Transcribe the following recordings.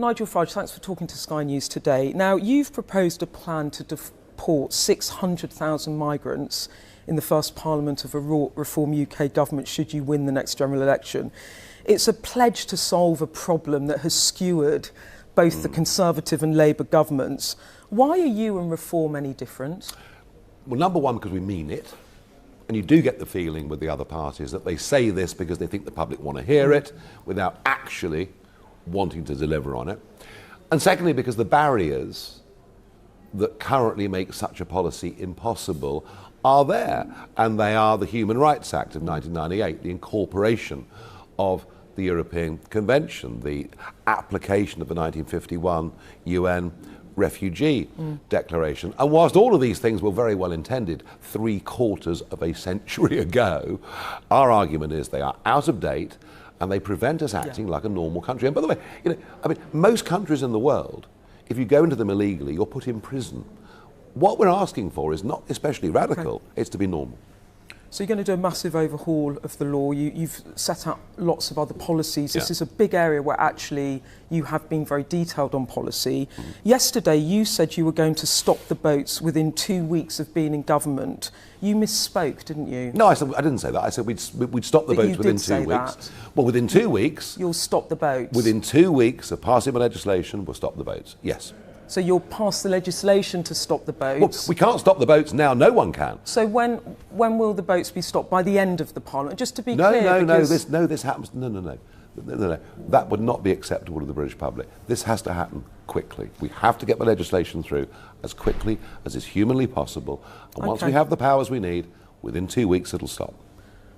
Nigel Farage, thanks for talking to Sky News today. Now, you've proposed a plan to deport 600,000 migrants in the first Parliament of a Reform UK government should you win the next general election. It's a pledge to solve a problem that has skewered both the Conservative and Labour governments. Why are you and Reform any different? Well, number one, because we mean it. And you do get the feeling with the other parties that they say this because they think the public want to hear it without actually wanting to deliver on it. And secondly, because the barriers that currently make such a policy impossible are there. And they are the Human Rights Act of 1998, the incorporation of the European Convention, the application of the 1951 UN Refugee Declaration. And whilst all of these things were very well intended 3/4 of a century ago, our argument is they are out of date and they prevent us acting like a normal country. And by the way, most countries in the world, if you go into them illegally, you're put in prison. What we're asking for is not especially radical, it's to be normal. So you're going to do a massive overhaul of the law. You've set out lots of other policies. This is a big area where actually you have been very detailed on policy. Yesterday you said you were going to stop the boats within 2 weeks of being in government. You misspoke, didn't you? No, I didn't say that. I said we'd stop the boats within 2 weeks. That. Well, within 2 weeks... You'll stop the boats? Within 2 weeks of passing the legislation, we'll stop the boats, yes. So you'll pass the legislation to stop the boats? Well, we can't stop the boats now, no one can. So when will the boats be stopped? By the end of the Parliament? Just to be clear, this happens, no. That would not be acceptable to the British public. This has to happen quickly. We have to get the legislation through as quickly as is humanly possible. And once we have the powers we need, within 2 weeks it'll stop.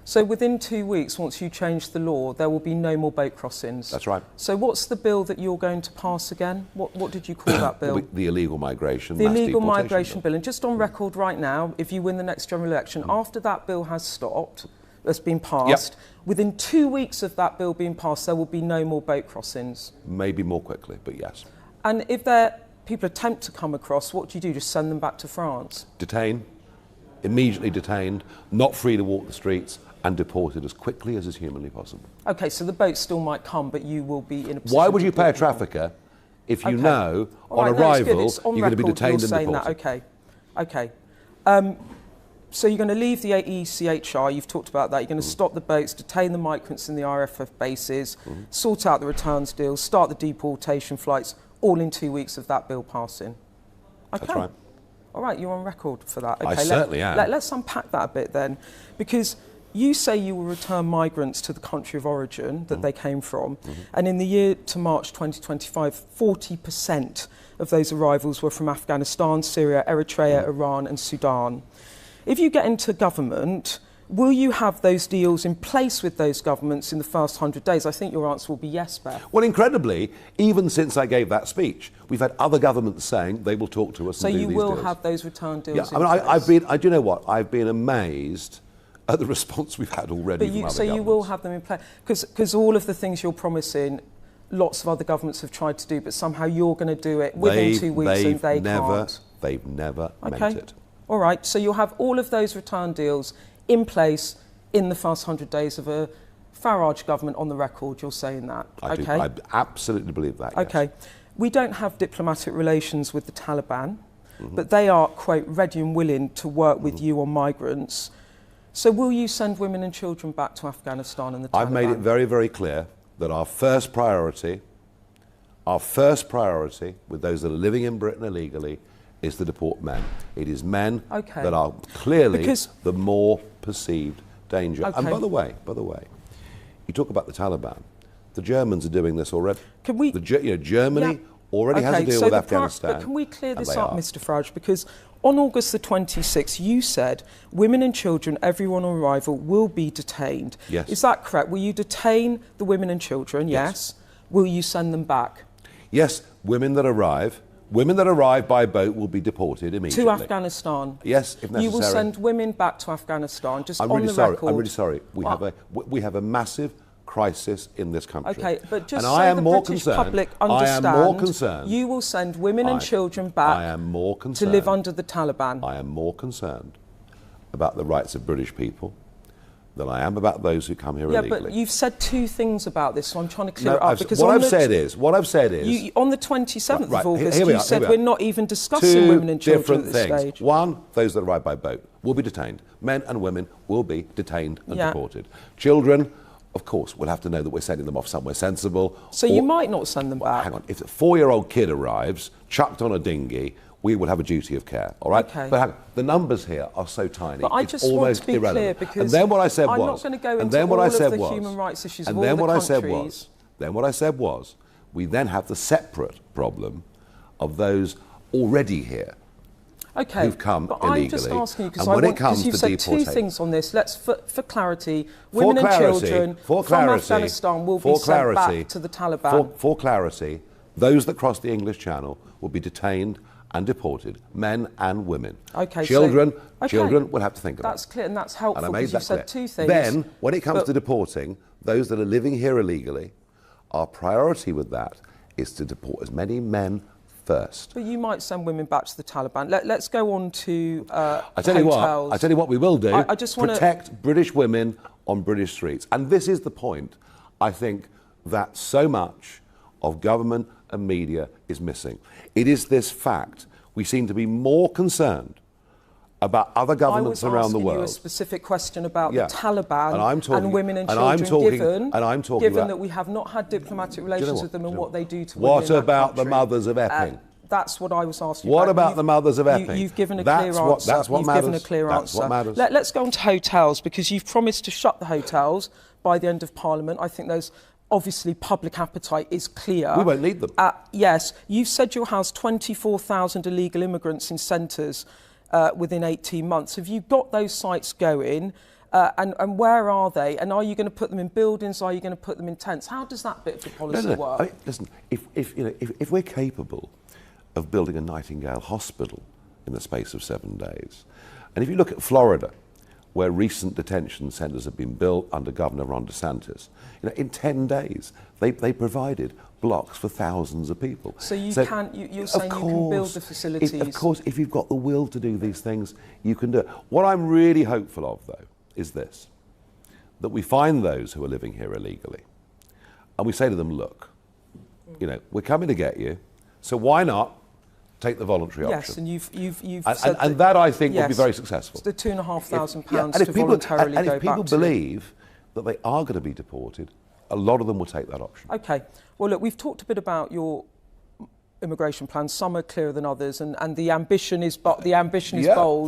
So within 2 weeks, once you change the law, there will be no more boat crossings? That's right. So what's the bill that you're going to pass again? What did you call that bill? The illegal migration, the illegal migration bill. And just on record right now, if you win the next general election, after that bill has stopped, that's been passed, within 2 weeks of that bill being passed, there will be no more boat crossings? Maybe more quickly, but yes. And if people attempt to come across, what do? Just send them back to France? Detain, immediately detained, not free to walk the streets, and deported as quickly as is humanly possible. OK, so the boat still might come, but you will be in a position... Why would you pay a trafficker if you know on arrival you're going to be detained and deported? OK. So you're going to leave the ECHR, you've talked about that, you're going to stop the boats, detain the migrants in the RFF bases, sort out the returns deals, start the deportation flights, all in 2 weeks of that bill passing. OK. That's right. All right, you're on record for that. Okay, I certainly am. Let's unpack that a bit then, because you say you will return migrants to the country of origin that they came from, and in the year to March 2025, 40% of those arrivals were from Afghanistan, Syria, Eritrea, Iran and Sudan. If you get into government, will you have those deals in place with those governments in the first 100 days? I think your answer will be yes, Beth. Well, incredibly, even since I gave that speech, we've had other governments saying they will talk to us and do these deals. So you will have those return deals in place? place? Do you know what? I've been amazed at the response we've had already from other governments. So you will have them in place? Because all of the things you're promising, lots of other governments have tried to do, but somehow you're going to do it within 2 weeks and they can't. They've never meant it. All right, so you'll have all of those return deals in place in the first 100 days of a Farage government on the record, you're saying that? I absolutely believe that, OK. Yes. We don't have diplomatic relations with the Taliban, but they are, quote, ready and willing to work with you on migrants. So will you send women and children back to Afghanistan and the Taliban? I've made it very, very clear that our first priority with those that are living in Britain illegally is to deport men. It is men that are clearly the more perceived danger. And by the way, you talk about the Taliban. The Germans are doing this already. Can we? Germany already has a deal with Afghanistan. But can we clear this up, Mr. Farage? Because on August the 26th, you said women and children, everyone on arrival, will be detained. Yes. Is that correct? Will you detain the women and children? Yes. Will you send them back? Yes. Women that arrive by boat will be deported immediately. To Afghanistan? Yes, if necessary. You will send women back to Afghanistan, just on the record. I'm really sorry. We have a massive crisis in this country. OK, but just so the British public understand, you will send women and children back to live under the Taliban. I am more concerned about the rights of British people than I am about those who come here illegally. Yeah, but you've said two things about this, so I'm trying to clear it up. Because what I've said is... on the 27th of August, you said we're not even discussing women and children at this stage. One, those that arrive by boat will be detained. Men and women will be detained and deported. Children, of course, we'll have to know that we're sending them off somewhere sensible. So you might not send them back. Hang on, if a 4-year-old kid arrives, chucked on a dinghy, we will have a duty of care, all right? Okay. But hang on, the numbers here are so tiny, but I it's just almost want to be irrelevant. clear, because and then what I said I'm was, not going to go into all of the human rights issues of all the countries. Then what I said was, we then have the separate problem of those already here. Okay, who've come but illegally. I'm just asking you because you've said two things on this. Let's, for clarity, women and children from Afghanistan will be sent back to the Taliban. For clarity, those that cross the English Channel will be detained and deported, men and women. Okay, children will have to think about it. That's clear and that's helpful, and I made because that you've said two things. Then, when it comes to deporting, those that are living here illegally, our priority with that is to deport as many men first. But you might send women back to the Taliban. Let's go on to I tell you what we will do. I just want to protect British women on British streets. And this is the point, I think, that so much of government and media is missing. It is this fact. We seem to be more concerned about other governments around the world. I was asking you a specific question about the Taliban and women and children, given that we have not had diplomatic relations with them and what they do to women in that country. What about the mothers of Epping? That's what I was asking you about. What about the mothers of Epping? You've given a clear answer. That's what matters. Given a clear answer. What matters. Let's go on to hotels, because you've promised to shut the hotels by the end of Parliament. I think those... Obviously, public appetite is clear. We won't need them. Yes. You've said you'll house 24,000 illegal immigrants in centres within 18 months. Have you got those sites going? And where are they? And are you going to put them in buildings? Are you going to put them in tents? How does that bit of the policy work? I mean, listen, if we're capable of building a Nightingale hospital in the space of 7 days, and if you look at Florida, where recent detention centres have been built under Governor Ron DeSantis, in 10 days they provided blocks for thousands of people. So you're saying you can build the facilities? Of course, if you've got the will to do these things, you can do it. What I'm really hopeful of, though, is this, that we find those who are living here illegally, and we say to them, look, we're coming to get you, so why not take the voluntary option? Yes, and you've said that I think will be very successful. It's the £2,500 to voluntarily go back to. And if people believe that they are going to be deported, a lot of them will take that option. Okay. Well, look, we've talked a bit about your immigration plans. Some are clearer than others, and the ambition is bold.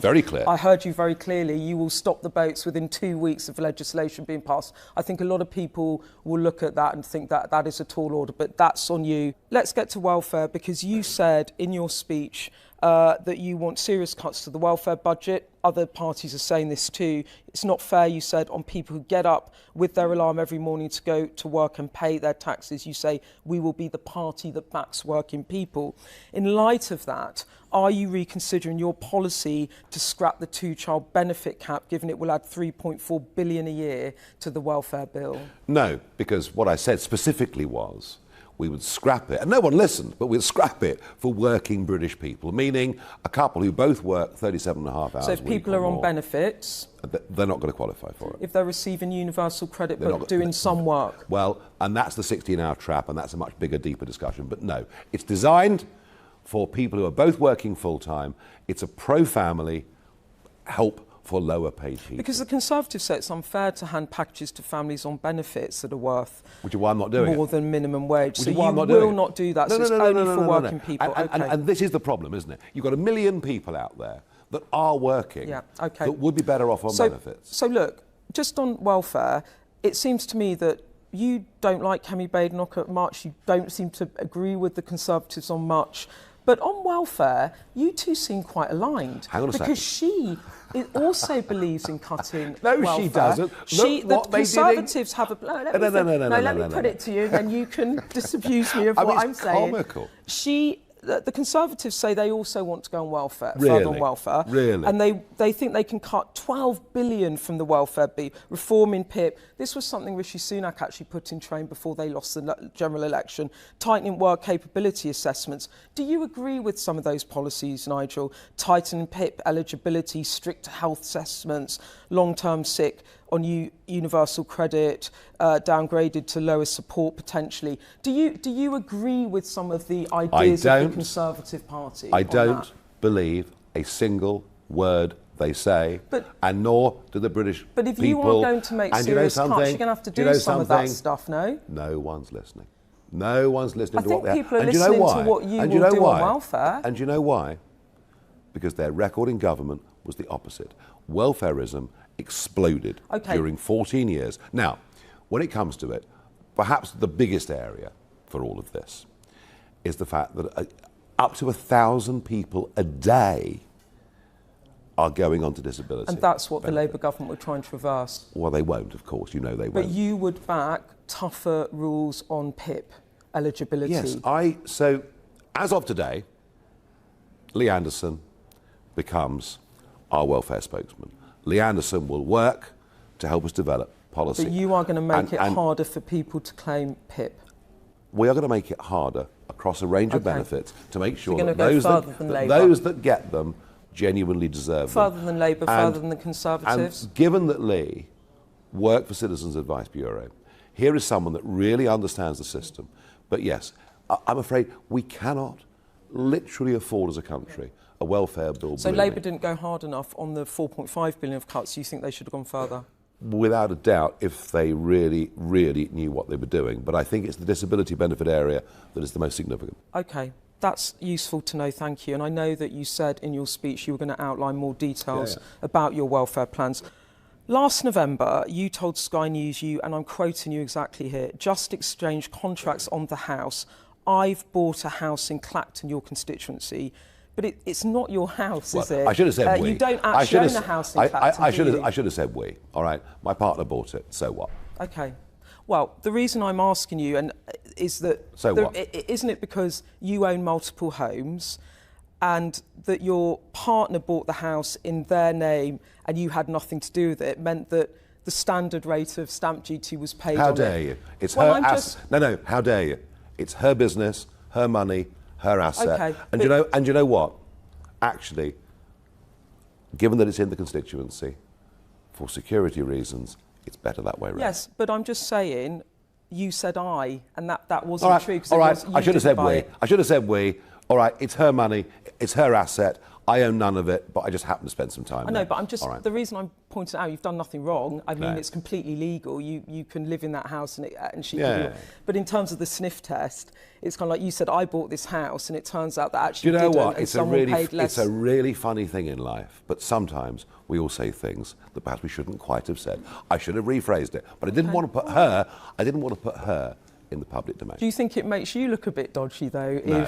Very clear. I heard you very clearly. You will stop the boats within 2 weeks of legislation being passed. I think a lot of people will look at that and think that that is a tall order, but that's on you. Let's get to welfare, because you said in your speech that you want serious cuts to the welfare budget. Other parties are saying this too. It's not fair, you said, on people who get up with their alarm every morning to go to work and pay their taxes. You say, we will be the party that backs working people. In light of that, are you reconsidering your policy to scrap the 2-child benefit cap, given it will add £3.4 billion a year to the welfare bill? No, because what I said specifically was we would scrap it, and no one listened, but we'd scrap it for working British people, meaning a couple who both work 37.5 hours a week. So if people are on benefits, they're not going to qualify for it. If they're receiving universal credit but doing some work? Well, and that's the 16-hour trap, and that's a much bigger, deeper discussion. But no, it's designed for people who are both working full-time. It's a pro-family help for lower paid people. Because the Conservatives say it's unfair to hand packages to families on benefits that are worth which is why I'm not doing more than minimum wage. So you will not do that. No, so it's only for working people. And this is the problem, isn't it? You've got 1 million people out there that are working that would be better off on benefits. So look, just on welfare, it seems to me that you don't like Kemi Badenoch much. You don't seem to agree with the Conservatives on much. But on welfare, you two seem quite aligned. Hang on a second. Because she also believes in cutting No, welfare. she doesn't. The Conservatives have a... Let me put it to you, and then you can disabuse me of what I'm saying. It's comical. The Conservatives say they also want to go on welfare, further on welfare. Really? And they think they can cut £12 billion from the welfare bill, reforming PIP. This was something Rishi Sunak actually put in train before they lost the general election, tightening work capability assessments. Do you agree with some of those policies, Nigel? Tightening PIP eligibility, strict health assessments, long-term sick. on universal credit, downgraded to lower support potentially. Do you agree with some of the ideas of the Conservative Party? I don't believe a single word they say, and nor do the British people. But if you are going to make serious cuts, you're going to have to do some of that stuff, no? No one's listening. No one's listening to what I think people are listening to what you will do on welfare. And do you know why? Because their record in government was the opposite. Welfarism exploded during 14 years. Now, when it comes to it, perhaps the biggest area for all of this is the fact that up to 1,000 people a day are going on to disability. And that's what the Labour government were trying to reverse. Well, they won't, of course. You know they won't. But you would back tougher rules on PIP eligibility. Yes, so as of today, Lee Anderson becomes our welfare spokesman. Lee Anderson will work to help us develop policy. But you are going to make it harder for people to claim PIP. We are going to make it harder across a range of benefits to make sure that those that get them genuinely deserve further than Labour, further than the Conservatives. And given that Lee worked for Citizens Advice Bureau, here is someone that really understands the system. But yes, I'm afraid we cannot literally afford as a country a welfare bill. So Labour didn't go hard enough on the 4.5 billion of cuts. You think they should have gone further? Without a doubt, if they really, really knew what they were doing. But I think it's the disability benefit area that is the most significant. OK. That's useful to know, thank you. And I know that you said in your speech you were going to outline more details about your welfare plans. Last November, you told Sky News, and I'm quoting you exactly here, just exchanged contracts on the house. I've bought a house in Clacton, your constituency, but it's not your house, is it? I should have said we. You don't actually own a house in Clacton, I should have said we, all right? My partner bought it, so what? OK. Well, the reason I'm asking you is that... So what? Isn't it because you own multiple homes and that your partner bought the house in their name and you had nothing to do with it, meant that the standard rate of stamp duty was paid on it? How dare you? It's her asset. No, how dare you? It's her business, her money, her asset. Okay, and you know what? Actually, given that it's in the constituency, for security reasons, it's better that way around. Yes, but I'm just saying, you said I, and that wasn't true. All right, I should have said we. I should have said we. All right, it's her money, it's her asset. I own none of it, but I just happen to spend some time. I know, but I'm just the reason I'm pointing out you've done nothing wrong. I mean, it's completely legal. You can live in that house, and she can. But in terms of the sniff test, it's kind of like you said. I bought this house, and it turns out that actually you know didn't, what? And someone paid less. It's a really funny thing in life, but sometimes we all say things that perhaps we shouldn't quite have said. I should have rephrased it, but I didn't want to put her. I didn't want to put her in the public domain. Do you think it makes you look a bit dodgy, though?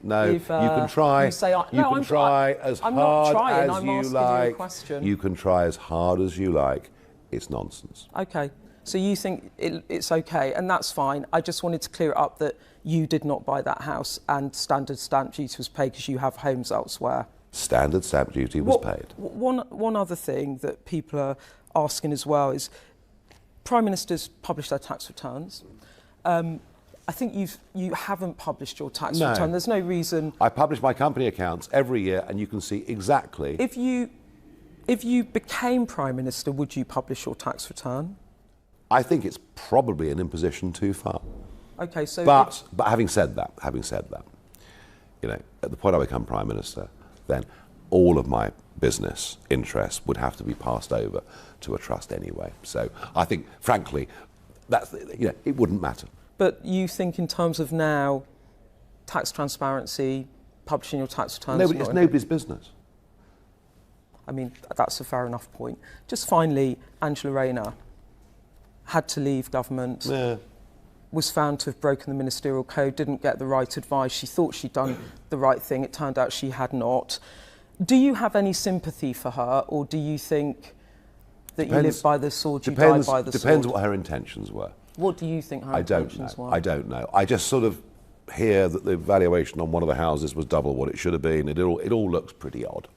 No, you can try. You can try as hard as you like. You can try as hard as you like. It's nonsense. OK. So you think it's OK, and that's fine. I just wanted to clear it up that you did not buy that house and standard stamp duty was paid because you have homes elsewhere. Standard stamp duty was paid. One other thing that people are asking as well is Prime Ministers publish their tax returns. I think you haven't published your tax return. There's no reason. I publish my company accounts every year, and you can see exactly. If you became Prime Minister, would you publish your tax return? I think it's probably an imposition too far. Okay, so. But having said that, you know, at the point I become Prime Minister, then all of my business interests would have to be passed over to a trust anyway. So I think, frankly, it wouldn't matter. But you think in terms of now, tax transparency, publishing your tax returns... It's nobody's business. I mean, that's a fair enough point. Just finally, Angela Rayner had to leave government, was found to have broken the ministerial code, didn't get the right advice. She thought she'd done the right thing. It turned out she had not. Do you have any sympathy for her, or do you think that you live by the sword, you die by the sword? Depends what her intentions were. What do you think her intentions were? I don't know. I just sort of hear that the valuation on one of the houses was double what it should have been. It all looks pretty odd.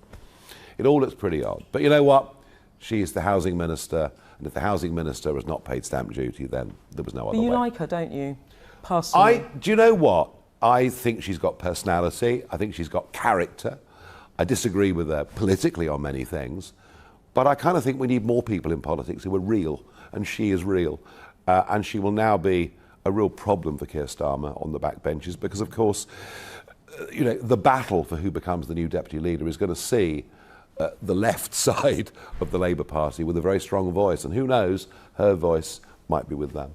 It all looks pretty odd. But you know what? She's the housing minister, and if the housing minister has not paid stamp duty, then there was no other way. But you like her, don't you? Personally. Do you know what? I think she's got personality. I think she's got character. I disagree with her politically on many things. But I kind of think we need more people in politics who are real, and she is real. And she will now be a real problem for Keir Starmer on the backbenches because, of course, you know, the battle for who becomes the new deputy leader is going to see the left side of the Labour Party with a very strong voice. And who knows, her voice might be with them.